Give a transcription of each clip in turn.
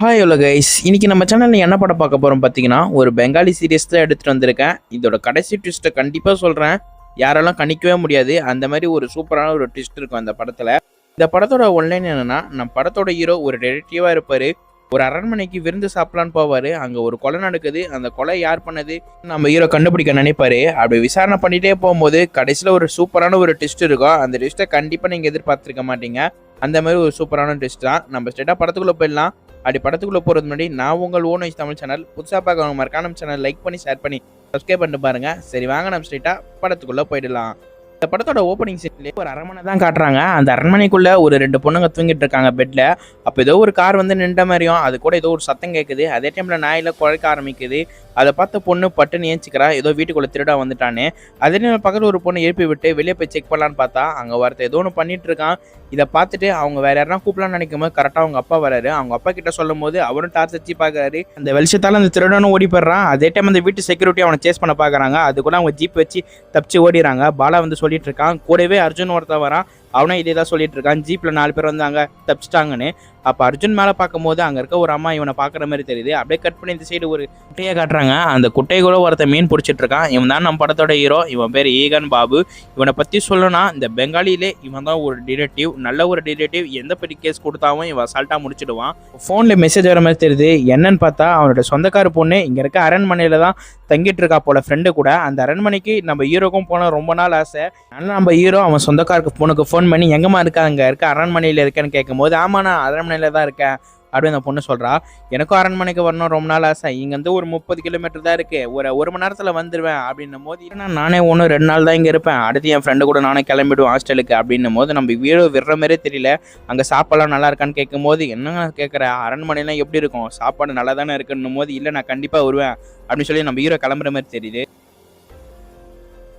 Hi hello guys, இன்னைக்கு நம்ம சேனலில் என்ன படம் பார்க்க போகிறோம் பார்த்தீங்கன்னா, ஒரு பெங்காலி சீரியஸ் தான் எடுத்துகிட்டு வந்திருக்கேன். இதோட கடைசி ட்விஸ்ட்டை கண்டிப்பாக சொல்கிறேன். யாரெல்லாம் கணிக்கவே முடியாது. அந்த மாதிரி ஒரு சூப்பரான ஒரு ட்விஸ்ட் இருக்கும் அந்த படத்தில். இந்த படத்தோட ஒன்லைன் என்னென்னா, நம்ம படத்தோட ஹீரோ ஒரு டிடெக்டிவாக இருப்பார். ஒரு அரண்மனைக்கு விருந்து சாப்பிடலான்னு போவார். அங்கே ஒரு கொலை நடக்குது. அந்த கொலை யார் பண்ணது நம்ம ஹீரோ கண்டுபிடிக்க நினைப்பாரு. அப்படி விசாரணை பண்ணிகிட்டே போகும்போது கடைசியில் ஒரு சூப்பரான ஒரு ட்விஸ்ட் இருக்கும். அந்த ட்விஸ்ட்டை கண்டிப்பாக நீங்கள் எதிர்பார்த்துருக்க மாட்டீங்க. அந்த மாதிரி ஒரு சூப்பரான ட்விஸ்ட் தான். நம்ம ஸ்ட்ரெயிட்டாக படத்துக்குள்ளே போயிடலாம். அப்படி படத்துக்குள்ளே போகிறது முன்னாடி நான் உங்கள் ஓன் வாய்ஸ் தமிழ் சேனல் புதுசாக பார்க்க மறக்காம சேனல் லைக் பண்ணி ஷேர் பண்ணி சப்ஸ்கிரைப் பண்ணிட்டு பாருங்கள். சரி வாங்க நம்ம ஸ்ட்ரெயிட்டாக படத்துக்குள்ளே போயிடலாம். இந்த படத்தோட ஓப்பனிங் சீன்லேயே ஒரு அரண்மனை தான் காட்டுறாங்க. அந்த அரண்மனைக்குள்ளே ஒரு 2 பொண்ணுங்க தூங்கிட்டு இருக்காங்க பெட்டில். அப்போ ஏதோ ஒரு கார் வந்து நின்ற மாதிரியும் அது கூட ஏதோ ஒரு சத்தம் கேட்குது. அதே டைமில் நாயில் குறைக்க ஆரம்பிக்குது. அதை பார்த்த பொண்ணு பட்டுன்னு ஏஞ்சிக்கிறா, ஏதோ வீட்டுக்குள்ளே திருடா வந்துட்டானே. அதே நேரம் பக்கத்தில் ஒரு பொண்ணு எழுப்பி விட்டு வெளியே போய் செக் பண்ணலான்னு பார்த்தா அங்கே ஒருத்தர் ஏதோ ஒன்று பண்ணிட்டு இருக்கான். இதை பார்த்துட்டு அவங்க வேற யாரா கூப்பிடலான்னு நினைக்கும் போது கரெக்டாக அவங்க அப்பா வராரு. அவங்க அப்பா கிட்ட சொல்லும் போது அவரும் டார்ச் வச்சு பார்க்குறாரு. அந்த வெளிச்சத்தால் அந்த திருடனும் ஓடி போடுறான். அதே டைம் அந்த வீட்டு செக்யூரிட்டி அவனை சேஸ் பண்ண பார்க்குறாங்க. அது கூட அவங்க ஜீப் வச்சு தப்பிச்சு ஓடிறாங்க. பாலா வந்து சொல்லிட்டு இருக்கான். கூடவே அர்ஜுன் ஒருத்தன் வரான். அவனும் இதே தான் சொல்லிட்டு இருக்கான். ஜீப்பில் 4 பேர் வந்து அங்கே தப்பிச்சிட்டாங்கன்னு. அப்போ அர்ஜுன் மேலே பார்க்கும்போது அங்கே இருக்க ஒரு அம்மா இவனை பார்க்குற மாதிரி தெரியுது. அப்படியே கட் பண்ணி இந்த சைடு ஒரு குட்டையை காட்டுறாங்க. அந்த குட்டை கூட ஒருத்தன் மீன் பிடிச்சிட்டு இருக்கான். இவன் தான் நம்ம படத்தோட ஹீரோ. இவன் பேர் ஈகன் பாபு. இவனை பற்றி சொல்லணும்னா இந்த பெங்காலியிலே இவன் தான் ஒரு டிடெக்டிவ். நல்ல ஒரு டிடெக்டிவ். எந்த பெரிய கேஸ் கொடுத்தாவும் இவன் அசால்ட்டாக முடிச்சிடுவான். ஃபோனில் மெசேஜ் வர மாதிரி தெரியுது. என்னன்னு பார்த்தா அவனோட சொந்தக்கார பொண்ணு இங்கே இருக்க அரண்மனையில் தான் தங்கிட்டு இருக்கா போல ஃப்ரெண்டு கூட. அந்த அரண்மனைக்கு நம்ம ஹீரோக்கும் போன ரொம்ப நாள் ஆசை. அதனால் நம்ம ஹீரோ அவன் சொந்தக்காருக்கு பொண்ணுக்கு ஃபோன் பண்ணி எங்கம்மா இருக்கா, அங்கே இருக்க அரண்மனையில் இருக்கேன்னு கேட்கும்போது ஆமாம் நான் அரண்மனையில் தான் இருக்கேன் அப்படின்னு அந்த பொண்ணு சொல்கிறா. எனக்கும் அரண்மனைக்கு வரணும் ரொம்ப நாள் ஆசை. இங்கேருந்து ஒரு 30 கிலோமீட்டர் தான் இருக்குது. ஒரு மணி நேரத்தில் வந்துடுவேன் அப்படின்னும் போது நானே 2 நாள் தான் இங்கே இருப்பேன். அடுத்து என் ஃப்ரெண்டு கூட நானே கிளம்பிடுவேன் ஹாஸ்டலுக்கு அப்படின்னும் போது நம்ம வீடு விடுற மாதிரியே தெரியல. அங்கே சாப்பாடுலாம் நல்லா இருக்கான்னு கேட்கும் போது என்னங்க கேட்குற, அரண்மனைலாம் எப்படி இருக்கும், சாப்பாடு நல்லா தானே இருக்குன்னும் போது இல்லை நான் கண்டிப்பாக வருவேன் அப்படின்னு சொல்லி நம்ம ஹீரோ கிளம்புற மாதிரி தெரியுது.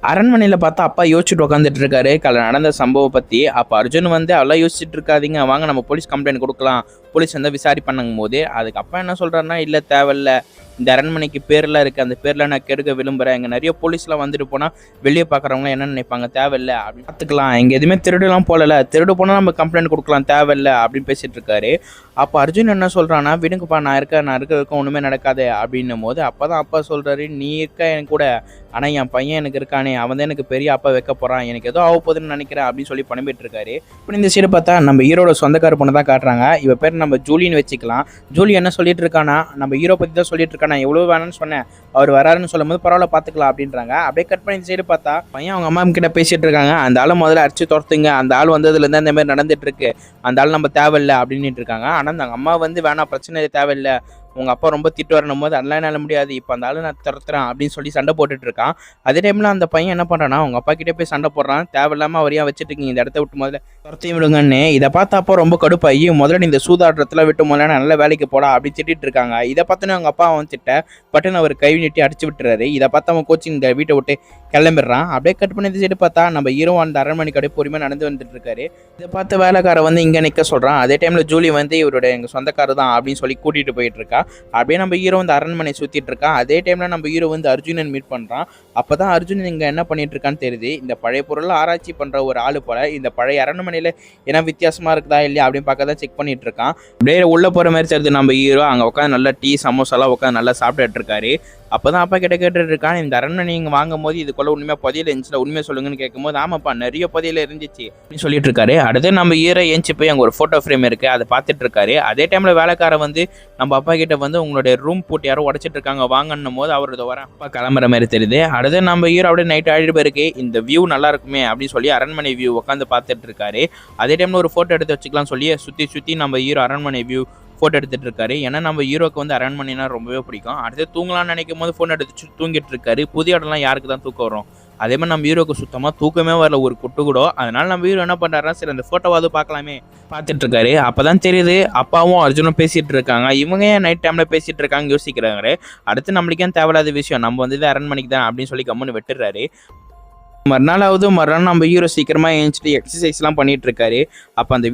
அரண்மனையில் பார்த்தா அப்பா யோசிச்சுட்டு உட்காந்துட்டு இருக்காரு நடந்த சம்பவம் பற்றி. அப்போ அர்ஜுன் வந்து அதெல்லாம் யோசிச்சுட்டு இருக்காதீங்க, வாங்க நம்ம போலீஸ் கம்ப்ளைண்ட் கொடுக்கலாம், போலீஸ் வந்து விசாரிப்பானுங்கும் போது அதுக்கு அப்பா என்ன சொல்கிறாருன்னா, இல்லை தேவையில்ல, இந்த அரண்மனைக்கு பேர்லாம் இருக்குது, அந்த பேரில் நான் கெடுக்க விரும்புகிறேன், இங்கே நிறைய போலீஸ்லாம் வந்துட்டு போனால் வெளியே பார்க்குறவங்களாம் என்ன நினைப்பாங்க, தேவையில்லை அப்படின்னு பார்த்துக்கலாம், இங்கே எதுவுமே திருடுலாம் போகல, திருடு போனால் நம்ம கம்ப்ளைண்ட் கொடுக்கலாம், தேவையில்லை அப்படின்னு பேசிகிட்டு இருக்காரு. அப்போ அர்ஜுன் என்ன சொல்கிறான்னா, விடுங்கப்பா நான் இருக்க ஒன்றுமே நடக்காது அப்படின்னும் போது அப்போ தான் அப்பா சொல்கிறாரு, நீ இருக்க எனக்கு கூட, ஆனால் என் பையன் எனக்கு இருக்கானே அவன் தான் எனக்கு பெரிய அப்பா வைக்க போகிறான், எனக்கு ஏதோ ஆக போகுதுன்னு நினைக்கிறேன் அப்படின்னு சொல்லி பணிபிட்டு இருக்காரு. இப்போ இந்த சைடு பார்த்தா நம்ம ஹீரோட சொந்தக்கார பொண்ணு தான் காட்டுறாங்க. இவ பேர் நம்ம ஜூலின்னு வச்சுக்கலாம். ஜூலி என்ன சொல்லிட்டு இருக்கானா, நம்ம ஹீரோ பற்றி தான் சொல்லிட்டு இருக்கானா, எவ்வளோ வேணும்னு சொன்னேன், அவர் வராருன்னு சொல்லும் போது பரவாயில்ல பார்த்துக்கலாம் அப்படின்றாங்க. அப்படியே கட் பண்ணி இந்த சைடு பார்த்தா பையன் அவங்க அம்மா கிட்ட பேசிட்டு இருக்காங்க. அந்த ஆளை முதல்ல அடிச்சு துரத்துங்க, அந்த ஆள் வந்ததுலேருந்து இந்த மாதிரி நடந்துட்டு இருக்கு, அந்த ஆள் நம்ம தேவையில்லை அப்படின்னு இருக்காங்க. ஆனால் அந்த அம்மா வந்து வேணாம் பிரச்சனை தேவையில்லை, உங்கள் அப்பா ரொம்ப திட்டு வரணும் போது அதெல்லாம் என்னால் முடியாது, இப்போ அந்த ஆள் நான் துரத்துறேன் அப்படின்னு சொல்லி சண்டை போட்டுட்டு இருக்கான். அதே டைமில் அந்த பையன் என்ன பண்ணுறான்னா அவங்க அப்பா கிட்டே போய் சண்டை போடுறான். தேவையில்லாமல் அவரையா வச்சுட்டு இருக்கீங்க, இந்த இடத்த விட்டு முதல்ல துரத்தி விடுங்கன்னு. இதை பார்த்தா அப்போ ரொம்ப கடுப்பாகி முதல்ல இந்த சூதாட்டத்தில் விட்டு முதல்ல நல்ல வேலைக்கு போடா அப்படி திட்டிட்டு இருக்காங்க. இதை பார்த்தோன்னே அவங்க அப்பா அவன் திட்ட பட்டுன்னு அவர் கை நீட்டி அடிச்சு விட்டுறாரு. இதை பார்த்து அவன் கோச்சிங் இந்த வீட்டை விட்டு கிளம்பிடுறான். அப்படியே கட் பண்ணி சைடு பார்த்தா நம்ம ஹீரோ அந்த அரண்மனை கடை பொறுமையாக நடந்து வந்துட்டு இருக்காரு. இதை பார்த்து வேலைக்கார வந்து இங்கே நிற்க சொல்கிறான். அதே டைமில் ஜூலி வந்து இவரோட எங்கள் சொந்தக்காரர் தான் அப்படின்னு சொல்லி கூட்டிகிட்டு போயிட்டு இருக்கா. அப்படியே நம்ம ஹீரோ வந்து அரண்மனை சுற்றிட்டு இருக்கான். அதே டைமில் நம்ம ஹீரோ வந்து அர்ஜுனன் மீட் பண்ணுறான். அப்போ தான் அர்ஜுனன் இங்கே என்ன பண்ணிட்டு இருக்கான்னு தெரியுது. இந்த பழைய பொருளை ஆராய்ச்சி பண்ணுற ஒரு ஆள் போல இந்த பழைய அரண்மனையில் என்ன வித்தியாசமாக இருக்குதா இல்லையா அப்படின்னு பார்க்க தான் செக் பண்ணிட்டு இருக்கான். அப்படியே உள்ளே போகிற மாதிரி தெரியுது நம்ம ஹீரோ. அங்கே உட்காந்து நல்லா டீ சமோசாலாம் உட்காந்து நல்லா சாப்பிட்டுட்டு இருக்காரு. அப்போ தான் அப்பா கிட்ட கேட்டுட்டு இருக்கான், இந்த அரண்மனை நீங்கள் வாங்கும் போது இதுக்குள்ள உண்மையாக புதையல் இருந்துச்சுல, உண்மையை சொல்லுங்கன்னு கேட்கும்போது ஆமாப்பா நிறைய புதையல் இருந்துச்சு அப்படின்னு சொல்லிட்டு இருக்காரு. அடுத்து நம்ம ஹீரோ ஏஞ்சி போய் அங்கே ஒரு ஃபோட்டோ ஃப்ரேம் இருக்குது, அதை பார்த்துட்டு இருக்காரு. அதே டைமில் வேலைக்காரன் வந்து நம்ம அப்பா கிட்ட வந்து உங்களுடைய ரூம் போட்டு யாரும் உடச்சிட்டு இருக்காங்க வாங்கன்னும் போது அவரது வர அப்பா கிளம்புற மாதிரி தெரியுது. அடுத்து நம்ம ஹீரோ அப்படியே நைட் ஆகிட்டு போயிருக்கு, இந்த வியூ நல்லா இருக்குமே அப்படின்னு சொல்லி அரண்மனை வியூ உட்காந்து பார்த்துட்டு இருக்காரு. அதே டைமில் ஒரு ஃபோட்டோ எடுத்து வச்சுக்கலாம் சொல்லி சுற்றி நம்ம ஹீரோ அரண்மனை வியூ ஃபோட்டோ எடுத்துகிட்டு இருக்காரு. ஏன்னா நம்ம ஹீரோக்கு வந்து அரண்மனைனா ரொம்பவே பிடிக்கும். அடுத்து தூங்கலாம்னு நினைக்கும் போது ஃபோன் எடுத்து தூங்கிட்டு இருக்காரு. புதிய இடம்லாம் யாருக்கு தான் தூக்கம் வரும், அதே மாதிரி நம்ம ஹீரோக்கு சுத்தமாக தூக்கமே வரல ஒரு குட்டு கூட. அதனால நம்ம ஹீரோ என்ன பண்ணுறாருன்னா, சரி அந்த ஃபோட்டோவாவது பார்க்கலாமே பார்த்துட்டு இருக்காரு. அப்போ தான் தெரியுது அப்பாவும் அர்ஜுனும் பேசிகிட்டு இருக்காங்க. இவங்க ஏன் நைட் டைமில் பேசிகிட்டு இருக்காங்க யோசிக்கிறாங்க. அடுத்து நம்மளுக்கே தேவையில்லாத விஷயம், நம்ம வந்து அரண்மனைக்கு தான் அப்படின்னு சொல்லி கம்முன்னு விட்டுறாரு. மறுநாள் நம்ம ஹீரோ சீக்கிரமா எழுந்துட்டு எக்ஸசைஸ்லாம் பண்ணிட்டு இருக்காரு. அப்போ அந்த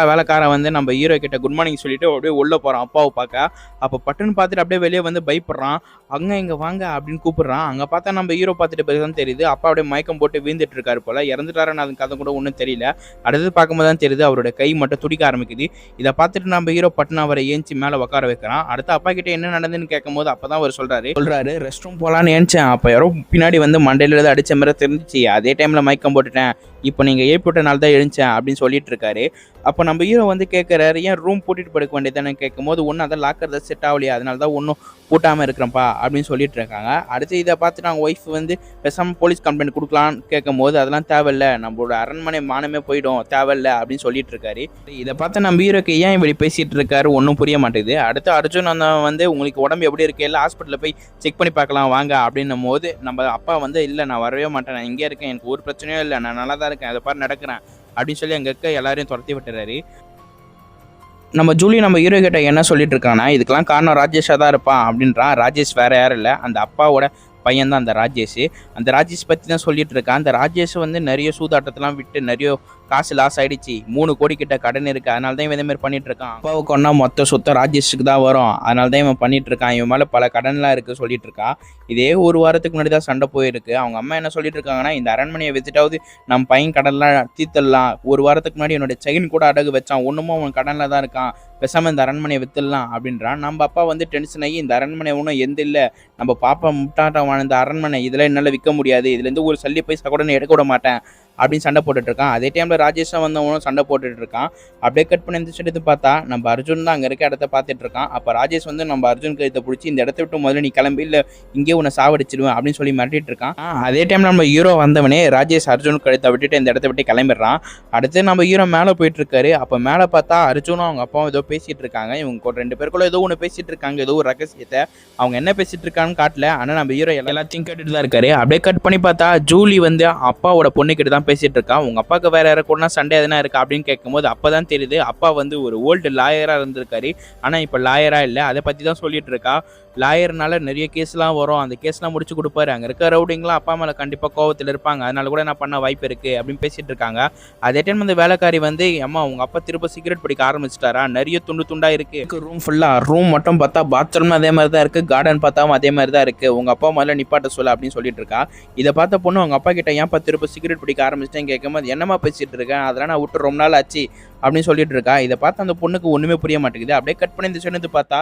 வேலைக்காரன் வந்து நம்ம ஹீரோ கிட்ட குட் மார்னிங் சொல்லிட்டு அப்படியே உள்ள போறான் அப்பாவை பார்க்க. அப்போ பட்டுன்னு பார்த்துட்டு அப்படியே வெளியே வந்து பயப்படுறான். அங்க இங்க வாங்க அப்படின்னு கூப்பிடுறான். அங்க பார்த்தா நம்ம ஹீரோ பார்த்துட்டு பிறகுதான் தெரியுது அப்பா அப்படியே மயக்கம் போட்டு வீழ்ந்துட்டு இருக்காரு போல. இறந்துட்டாருன்னு அதுக்கு கதை கூட ஒன்றும் தெரியல. அடுத்தது பார்க்கும்போது தான் தெரியுது அவரோட கை மட்டும் துடிக்க ஆரம்பிக்குது. இதை பார்த்துட்டு நம்ம ஹீரோ பட்டுன்னு அவரை ஏஞ்சி மேலே உட்கார வைக்கிறான். அடுத்து அப்பா கிட்ட என்ன நடந்துன்னு கேட்கும்போது அப்பதான் அவர் சொல்றாரு ரெஸ்ட் ரூம் போலான்னு ஏன்ச்சேன். அப்போ யாரோ பின்னாடி வந்து மண்டையில அடிச்ச மாதிரி தெரிஞ்சிச்சு. அதே டைம்ல மயக்கம் போட்டுட்டேன். இப்போ நீங்க ஏற்பட்டனால தான் எழுந்தேன் அப்படின்னு சொல்லிட்டு இருக்காரு. அப்போ நம்ம ஹீரோ வந்து கேட்குறாரு ஏன் ரூம் பூட்டிட்டு படுக்க வேண்டியதானே கேட்கும்போது ஒன்றும் அதான் லாக்கர் தான் செட் ஆகலையா அதனால தான் ஒன்றும் பூட்டாமல் இருக்கிறேன்ப்பா அப்படின்னு சொல்லிட்டு இருக்காங்க. அடுத்து இதை பார்த்துட்டு அவங்க ஒய்ஃப் வந்து பேசாமல் போலீஸ் கம்ப்ளைண்ட் கொடுக்கலான்னு கேட்கும்போது அதெல்லாம் தேவையில்ல, நம்மளோட அரண்மனை மானமே போயிடும், தேவையில்ல அப்படின்னு சொல்லிட்டு இருக்காரு. இதை பார்த்து நம்ம ஹீரோக்கு ஏன் இப்படி பேசிட்டு இருக்காரு ஒன்றும் புரிய மாட்டேங்குது. அடுத்து அர்ஜுன் வந்து உங்களுக்கு உடம்பு எப்படி இருக்கு எல்லாம் ஹாஸ்பிட்டலில் போய் செக் பண்ணி பார்க்கலாம் வாங்க அப்படின்னும் போது நம்ம அப்பா வந்து இல்லை நான் வரவே மாட்டேன், நான் இங்கே இருக்கேன், எனக்கு ஒரு பிரச்சனையும் இல்லை, நான் நல்லா தான் இருக்கேன், அதை பாரு நடக்கிறேன் அப்படின்னு சொல்லி அங்கே இருக்க எல்லாரையும் துரத்தி விட்டுறாரு. நம்ம ஜூலி நம்ம ஹீரோ கிட்ட என்ன சொல்லிட்டு இருக்காங்கன்னா இதுக்கெல்லாம் காரணம் ராஜேஷாக தான் இருப்பான் அப்படின்றான். ராஜேஷ் வேற யாரும் இல்லை, அந்த அப்பாவோட பையன் தான் அந்த ராஜேஷ். அந்த ராஜேஷ் பற்றி தான் சொல்லிட்டு இருக்கான். அந்த ராஜேஷ் வந்து நிறைய சூதாட்டத்தெல்லாம் விட்டு நிறைய காசு லாஸ் ஆயிடுச்சு, 3 கோடி கிட்ட கடன் இருக்கு, அதனால தான் இவன் இதே மாதிரி பண்ணிட்டு இருக்கான். அப்பாவுக்கு ஒன்னா மொத்த சொத்தை ராஜேஷுக்கு தான் வரும், அதனால தான் இவன் பண்ணிட்டு இருக்கான், இவன் மேலே பல கடன்லாம் இருக்கு சொல்லிட்டு இருக்கா. இதே ஒரு வாரத்துக்கு முன்னாடி தான் சண்டை போயிருக்கு. அவங்க அம்மா என்ன சொல்லிட்டு இருக்காங்கன்னா இந்த அரண்மனையை வித்துட்டாவது நம்ம பையன் கடன்லாம் தீர்த்தலாம், ஒரு வாரத்துக்கு முன்னாடி என்னோட செயின் கூட அடகு வச்சான், ஒன்றுமும் அவன் கடனில் தான் இருக்கான், பேசாமல் இந்த அரண்மனையை வித்துடலாம் அப்படின்றான். நம்ம அப்பா வந்து டென்ஷன் ஆகி இந்த அரண்மனை ஒன்றும் எந்த இல்லை, நம்ம பாப்பா முட்டாட்டம் வாழ்ந்த அரண்மனை இதெல்லாம் என்னால் விற்க முடியாது, இதுலேருந்து ஒரு சல்லி பைசா கூட எடுக்க விட மாட்டேன் அப்படின்னு சண்டை போட்டுட்டு இருக்கான். அதே டைம்ல ராஜேஷா வந்தவனும் சண்டை போட்டுட்டு இருக்கான். அப்படியே கட் பண்ணி எடுத்து பார்த்தா நம்ம அர்ஜுன் தான் அங்க இருக்க இடத்த பார்த்துட்டு இருக்கான். அப்ப ராஜேஷ் வந்து நம்ம அர்ஜுன் கழுத்தை பிடிச்சி இந்த இடத்த விட்டு முதல்ல நீ கிளம்பி இல்ல இங்கே உன்னை சாவடிச்சிடுவேன் அப்படின்னு சொல்லி மிரட்டிட்டு இருக்கான். அதே டைம்ல நம்ம ஹீரோ வந்தவனே ராஜேஷ் அர்ஜுன் கழுத்தை விட்டுட்டு இந்த இடத்த விட்டு கிளம்பிடுறான். அடுத்து நம்ம ஹீரோ மேலே போயிட்டு இருக்காரு. அப்ப மேலே பார்த்தா அர்ஜுனும் அவங்க அப்பாவும் ஏதோ பேசிட்டு இருக்காங்க. இவங்க 2 பேருக்குள்ள ஏதோ ஒன்று பேசிட்டு இருக்காங்க, ஏதோ ஒரு ரகசியத்தை. அவங்க என்ன பேசிட்டு இருக்கான்னு காட்டல, ஆனா நம்ம ஹீரோ எல்லாத்தையும் கேட்டுட்டு தான் இருக்காரு. அப்படியே கட் பண்ணி பார்த்தா ஜூலி வந்து அப்பாவோட பொண்ணு கிட்ட தான் பேசிட்டு இருக்கா. உங்க அப்பாவுக்கு வேற யாரை கூட சண்டை எதனா இருக்கா அப்படின்னு கேட்கும்போது அப்பதான் தெரியுது அப்பா வந்து ஒரு ஓல்டு லாயரா இருந்திருக்காரு, ஆனா இப்ப லாயரா இல்லை. அதை பத்தி தான் சொல்லிட்டு இருக்கா. லாயர்னால நிறைய கேஸ்லாம் வரும், அந்த கேஸ்லாம் முடிச்சு கொடுப்பாரு, அங்கே இருக்க ரவுடிங்களாம் அப்பா மேலே கண்டிப்பாக கோவத்தில் இருப்பாங்க, அதனால கூட நான் பண்ண வாய்ப்பு இருக்குது அப்படின்னு பேசிட்டு இருக்காங்க. அதே டைம் அந்த வேலைக்காரி வந்து அம்மா உங்கள் அப்பா திரும்ப சிகரெட் பிடிக்க ஆரம்பிச்சிட்டாரா, நிறைய துண்டாக இருக்குது ரூம் ஃபுல்லாக, ரூம் மட்டும் பார்த்தா பாத்ரூம் அதே மாதிரி தான் இருக்குது, கார்டன் பார்த்தாவும் அதே மாதிரி தான் இருக்குது, உங்கள் அப்பா முதல்ல நிப்பாட்ட சொல்ல அப்படின்னு சொல்லிட்டு இருக்கா. இதை பார்த்த பொண்ணு அவங்க அப்பா கிட்ட ஏன்ப்பா திரும்ப சிகரெட் பிடிக்க ஆரம்பிச்சிட்டேன்னு கேட்கும்போது என்னம்மா பேசிட்டு இருக்கேன், அதெல்லாம் நான் விட்டு ரொம்ப நாள் ஆச்சு அப்படின்னு சொல்லிட்டு இருக்கா. இதை பார்த்து அந்த பொண்ணுக்கு ஒன்றுமே புரிய மாட்டேங்குது. அப்படியே கட் பண்ணி இந்த சொன்னது பார்த்தா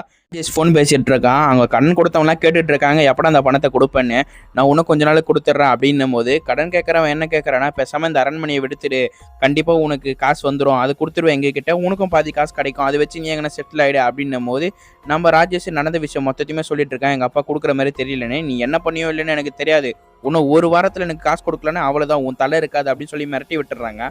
ஃபோன் பேசிட்டு இருக்கான். அவங்க கடன் கொடுத்தவங்களாம் கேட்டுட்டு இருக்காங்க எப்படா அந்த பணத்தை கொடுப்பேன்னு, நான் இன்னும் கொஞ்ச நாள் கொடுத்துட்றேன் அப்படின்னும் போது கடன் கேட்குறவன் என்ன கேட்குறான்னா பேசாமல் இந்த அரண்மனையை விடுத்துடு, கண்டிப்பாக உனக்கு காசு வந்துடும், அது கொடுத்துருவேன் எங்ககிட்ட, உனக்கும் பாதி காசு கிடைக்கும், அதை வச்சு நீ எங்கன்னா செட்டில் ஆகிடு அப்படின்னும் போது நம்ம ராஜேஷ் நடந்த விஷயம் மொத்தத்தையுமே சொல்லிட்டு இருக்கான். எங்கள் அப்பா கொடுக்குற மாதிரி தெரியலன்னு, நீ என்ன பண்ணியோ இல்லைன்னு எனக்கு தெரியாது, இன்னும் ஒரு வாரத்தில் எனக்கு காசு கொடுக்கலன்னு அவ்வளோதான், உன் தலை இருக்காது அப்படின்னு சொல்லி மிரட்டி விட்டுறாங்க.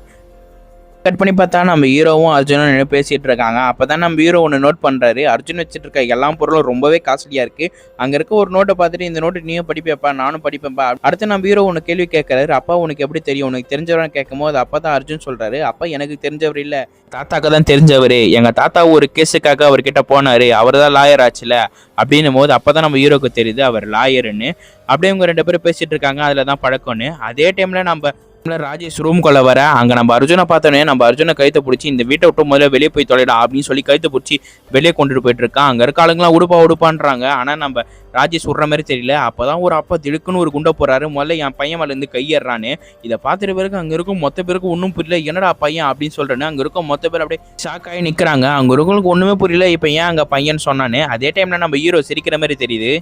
கட் பண்ணி பார்த்தா நம்ம ஹீரோவும் அர்ஜுனும் நின்று பேசிட்டு இருக்காங்க. அப்பதான் நம்ம ஹீரோ ஒன்று நோட் பண்றாரு, அர்ஜுன் வச்சுட்டு இருக்க எல்லா பொருளும் ரொம்பவே காஸ்ட்லியா இருக்கு, அங்க இருக்க ஒரு நோட்டை பார்த்துட்டு இந்த நோட்டு நீயும் படிப்பேப்பா நானும் படிப்பேன்ப்பா. அடுத்து நம்ம ஹீரோ ஒன்று கேள்வி கேட்கறாரு, அப்பா உனக்கு எப்படி தெரியும், உனக்கு தெரிஞ்சவரான்னு கேட்கும் போது அப்பதான் அர்ஜுன் சொல்றாரு, அப்பா எனக்கு தெரிஞ்சவர் இல்ல, தாத்தாக்கு தான் தெரிஞ்சவர், எங்க தாத்தா ஒரு கேஸுக்காக அவர்கிட்ட போனாரு, அவர் தான் லாயர் ஆச்சுல அப்படின்னும் போது அப்பதான் நம்ம ஹீரோக்கு தெரியுது அவர் லாயருன்னு. அப்படியே இவங்க 2 பேரும் பேசிட்டு இருக்காங்க, அதுலதான் பழக்கம்னு. அதே டைம்ல நம்ம ராஜேஷ் ரூம் கொள்ள வர அங்க நம்ம அர்ஜுனை பார்த்தோன்னே நம்ம அர்ஜுனை கைத்தை பிடிச்சி இந்த வீட்டை விட்டு முதல்ல வெளியே போய் தொலைடா அப்படின்னு சொல்லி கைத்தை பிடிச்சி வெளியே கொண்டுட்டு போயிட்டு இருக்கான். அங்க இருக்க ஆளுங்களாம் உடுப்பான்றாங்க, ஆனா நம்ம ராஜேஷ் விடுற மாதிரி தெரியல. அப்பதான் ஒரு அப்பா திடுக்குன்னு ஒரு குண்டை போறாரு, முதல்ல என் பையன் மேல இருந்து கையேறான்னு. இதை பார்த்துட்டு பிறகு அங்க இருக்கும் மொத்த பேருக்கு ஒன்றும் புரியல, என்னடா பையன் அப்படின்னு சொல்றேன்னு அங்க இருக்கும் மொத்த பேர் அப்படியே ஷாக் ஆகி நிக்கிறாங்க. அங்க இருக்கவங்களுக்கு ஒண்ணுமே புரியல, இப்ப ஏன் அங்க பையன் சொன்னான்னு. அதே டைம்ல நம்ம ஹீரோ சிரிக்கிற மாதிரி தெரியுது.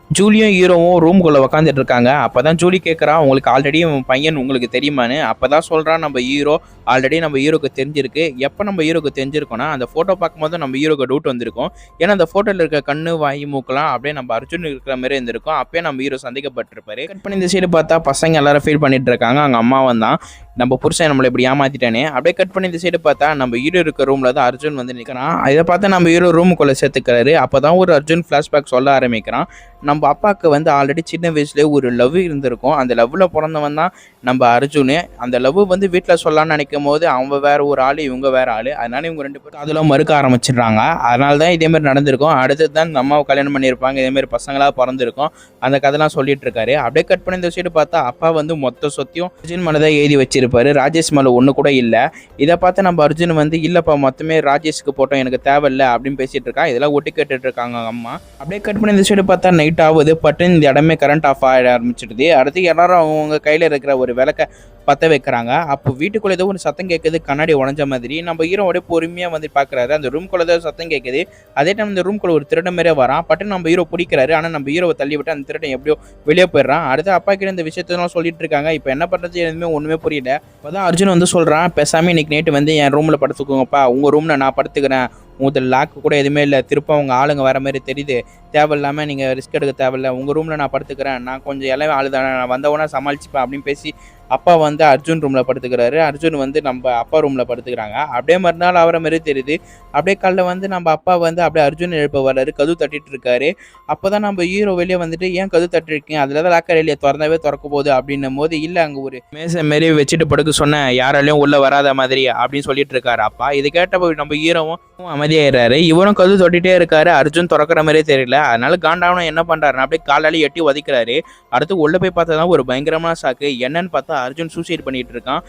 ஜூலியும் ஹீரோவும் ரூம்குள்ளே உக்காந்துட்டு இருக்காங்க. அப்பதான் ஜூலி கேட்குறா உங்களுக்கு ஆல்ரெடி பையன் உங்களுக்கு தெரியுமான்னு. அப்பதான் சொல்றான் நம்ம ஹீரோ ஆல்ரெடி நம்ம ஹீரோக்கு தெரிஞ்சிருக்கு. எப்போ நம்ம ஹீரோக்கு தெரிஞ்சிருக்கோன்னா அந்த ஃபோட்டோ பார்க்கும்போது நம்ம ஹீரோக்கு டவுட் வந்திருக்கும். ஏன்னா அந்த ஃபோட்டோவில் இருக்க கண்ணு வாய் மூக்கெல்லாம் அப்படியே நம்ம அர்ஜுன் இருக்கிற மாதிரி இருந்திருக்கும். அப்பயே நம்ம ஹீரோ சந்தேகப்பட்டிருப்பாரு. கட் பண்ணி இந்த சைடு பார்த்தா பசங்க எல்லாரும் ஃபீல் பண்ணிட்டு இருக்காங்க. அவங்க அம்மாவும் தான் நம்ம புருஷன் நம்மளை இப்படி ஏமாத்திட்டானே. அப்படியே கட் பண்ணி இந்த சைடு பார்த்தா நம்ம ஹீரோ இருக்க ரூம்ல தான் அர்ஜுன் வந்து நிற்கிறான். இதை பார்த்து நம்ம ஹீரோ ரூமுக்குள்ள சேர்த்துக்கிறாரு. அப்போதான் ஒரு அர்ஜுன் ஃப்ளாஷ்பேக் சொல்ல ஆரம்பிக்கிறான். நம்ம அப்பாவுக்கு வந்து ஆல்ரெடி சின்ன வயசுலேயே ஒரு லவ் இருந்திருக்கும். அந்த லவ்வில் பிறந்தவன் தான் நம்ம அர்ஜுனு. அந்த லவ் வந்து வீட்டில் சொல்லலாம்னு நினைக்கும் போது அவங்க வேற ஒரு ஆள், இவங்க வேற ஆள். அதனால இவங்க 2 பேரும் அதெல்லாம் மறுக்க ஆரம்பிச்சிடுறாங்க. அதனால தான் இதேமாதிரி நடந்திருக்கும். அடுத்தது தான் இந்த அம்மாவை கல்யாணம் பண்ணியிருப்பாங்க. இதேமாதிரி பசங்களாக பிறந்திருக்கும். அந்த கதைலாம் சொல்லிட்டு இருக்காரு. அப்படியே கட் பண்ணி இந்த சைடு பார்த்தா அப்பா வந்து மொத்த சொத்தையும் அர்ஜுன் மேலே தான் எழுதி வச்சிருப்பாரு. ராஜேஷ் மேலே ஒன்று கூட இல்லை. இதை பார்த்து நம்ம அர்ஜுன் வந்து இல்லைப்பா மொத்தமே ராஜேஷ்க்கு போட்டோம், எனக்கு தேவையில்லை அப்படின்னு பேசிட்டு இருக்கா. இதெல்லாம் ஒட்டி கேட்டுட்டு இருக்காங்க அம்மா. அப்படியே கட் பண்ணி இந்த சைடு பார்த்தா நைட் ஆகுது. பட்டு இந்த இடமே கரண்ட் ஆஃப் ஆகிட ஆரம்பிச்சிடுது. அடுத்து எல்லாரும் அவங்க கையில் இருக்கிற ஒரு விளக்க பற்ற வைக்கிறாங்க. அப்போ வீட்டுக்குள்ளே ஏதோ ஒரு சத்தம் கேட்குது, கண்ணாடி உடஞ்ச மாதிரி. நம்ம ஹீரோ அப்படியே பொறுமையாக வந்து பார்க்குறாரு. அந்த ரூம்குள்ளே ஏதோ சத்தம் கேட்குது. அதே டைம் இந்த ரூம்குள்ளே ஒரு திருடன் மாதிரியே வரான். பட்டு நம்ம ஹீரோ பிடிக்கிறாரு. ஆனால் நம்ம ஹீரோவை தள்ளி விட்டு அந்த திருடன் எப்படியோ வெளியே போயிடுறான். அடுத்து அப்பா கிட்ட இந்த விஷயத்தெல்லாம் சொல்லிட்டு இருக்காங்க. இப்போ என்ன பண்ணுறது எதுவுமே ஒன்றுமே புரியல. அப்போதான் அர்ஜுன் வந்து சொல்கிறான், பேசாமல் இன்னைக்கு நைட்டு வந்து என் ரூமில் படுத்துக்கோங்கப்பா, உங்கள் ரூமில் நான் படுத்துக்கிறேன், உங்களுக்கு லாக்கு கூட எதுவுமே இல்லை, திருப்ப அவங்க ஆளுங்க வர மாதிரி தெரியுது, தேவையில்லாமல் நீங்கள் ரிஸ்க் எடுக்க தேவையில்லை, உங்கள் ரூமில் நான் படுத்துக்கிறேன், நான் கொஞ்சம் எல்லாமே ஆளு தானே, நான் வந்தவொன்னே சமாளிச்சுப்பேன் அப்படின்னு பேசி அப்பா வந்து அர்ஜுன் ரூமில் படுத்துக்கிறாரு. அர்ஜுன் வந்து நம்ம அப்பா ரூமில் படுத்துக்கிறாங்க. அப்படியே மறுநாள் அவரை மாரி தெரியுது. அப்படியே காலைல வந்து நம்ம அப்பா வந்து அப்படியே அர்ஜுன் எழுப்ப வர்றாரு. கதவு தட்டிட்டு இருக்காரு. அப்போ தான் நம்ம ஹீரோ வெளியே வந்துட்டு ஏன் கதவு தட்டிருக்கீங்க, அதில் தான் லாக்கர் இல்லையா, திறந்தாவே திறக்க போகுது அப்படின்னும் போது இல்லை அங்கே ஒரு மேசை மாரி வச்சுட்டு படுக்க சொன்னேன், யாராலையும் உள்ளே வராத மாதிரி அப்படின்னு சொல்லிட்டு இருக்காரு அப்பா. இது கேட்ட நம்ம ஹீரோவும் அமைதியாயிடுறாரு. இவரும் கதவு தொட்டிகிட்டே இருக்காரு. அர்ஜுன் திறக்கிற மாதிரியே தெரியல. அதனால காண்டாவனம் என்ன பண்ணுறாருன்னா அப்படியே காலாலே எட்டி உதைக்கிறாரு. அடுத்து உள்ள போய் பார்த்தா தான் ஒரு பயங்கரமான சாக்கு. என்னன்னு பார்த்தா அர்ஜுன் சூசைட் பண்ணிட்டு இருக்கான்.